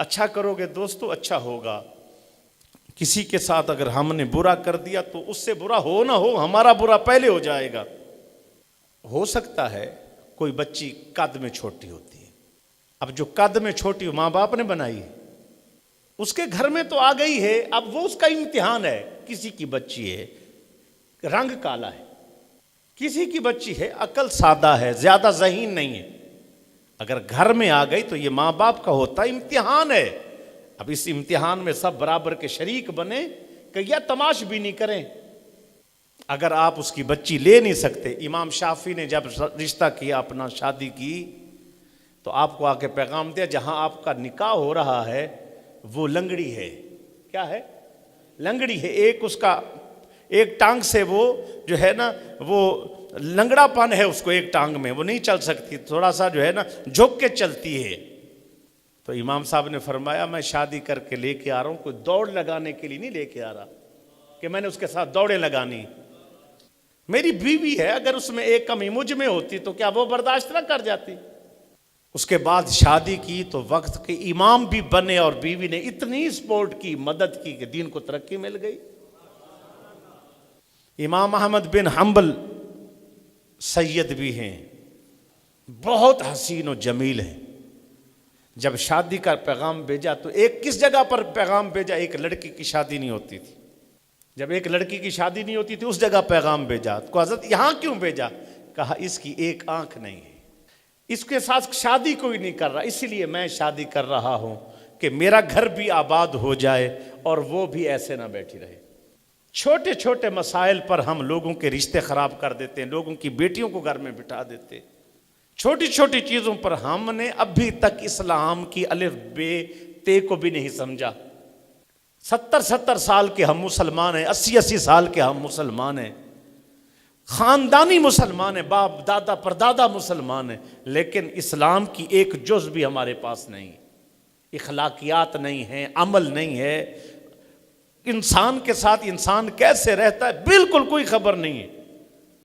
اچھا کرو گے دوستو اچھا ہوگا. کسی کے ساتھ اگر ہم نے برا کر دیا تو اس سے برا ہو نہ ہو ہمارا برا پہلے ہو جائے گا. ہو سکتا ہے کوئی بچی قد میں چھوٹی ہوتی ہے. اب جو قد میں چھوٹی ماں باپ نے بنائی ہے, اس کے گھر میں تو آ گئی ہے, اب وہ اس کا امتحان ہے. کسی کی بچی ہے رنگ کالا ہے, کسی کی بچی ہے عقل سادہ ہے, زیادہ ذہین نہیں ہے. اگر گھر میں آ گئی تو یہ ماں باپ کا ہوتا امتحان ہے. اب اس امتحان میں سب برابر کے شریک بنے کہ یا تماش بھی نہیں کریں. اگر آپ اس کی بچی لے نہیں سکتے, امام شافعی نے جب رشتہ کیا اپنا شادی کی تو آپ کو آ کے پیغام دیا جہاں آپ کا نکاح ہو رہا ہے وہ لنگڑی ہے. کیا ہے؟ لنگڑی ہے. ایک اس کا ایک ٹانگ سے وہ جو ہے نا وہ لنگڑا پن ہے اس کو, ایک ٹانگ میں وہ نہیں چل سکتی, تھوڑا سا جو ہے نا جھک کے چلتی ہے. تو امام صاحب نے فرمایا میں شادی کر کے لے کے آ رہا ہوں, کوئی دوڑ لگانے کے لیے نہیں لے کے آ رہا کہ میں نے اس کے ساتھ دوڑیں لگانی. میری بیوی ہے, اگر اس میں ایک کمی مجھ میں ہوتی تو کیا وہ برداشت نہ کر جاتی؟ اس کے بعد شادی کی تو وقت کے امام بھی بنے اور بیوی نے اتنی سپورٹ کی, مدد کی کہ دین کو ترقی مل گئی. امام احمد بن حنبل سید بھی ہیں, بہت حسین و جمیل ہیں. جب شادی کا پیغام بھیجا تو ایک کس جگہ پر پیغام بھیجا؟ ایک لڑکی کی شادی نہیں ہوتی تھی. جب ایک لڑکی کی شادی نہیں ہوتی تھی اس جگہ پیغام بھیجا. تو حضرت یہاں کیوں بھیجا؟ کہا اس کی ایک آنکھ نہیں ہے, اس کے ساتھ شادی کوئی نہیں کر رہا, اس لیے میں شادی کر رہا ہوں کہ میرا گھر بھی آباد ہو جائے اور وہ بھی ایسے نہ بیٹھی رہے. چھوٹے چھوٹے مسائل پر ہم لوگوں کے رشتے خراب کر دیتے ہیں, لوگوں کی بیٹیوں کو گھر میں بٹھا دیتے. چھوٹی چھوٹی چیزوں پر ہم نے ابھی تک اسلام کی الف بے تے کو بھی نہیں سمجھا. 70 سال کے ہم مسلمان ہیں, 80 سال کے ہم مسلمان ہیں, خاندانی مسلمان ہیں, باپ دادا پردادا مسلمان ہیں, لیکن اسلام کی ایک جز بھی ہمارے پاس نہیں. اخلاقیات نہیں ہیں, عمل نہیں ہے, انسان کے ساتھ انسان کیسے رہتا ہے بالکل کوئی خبر نہیں ہے.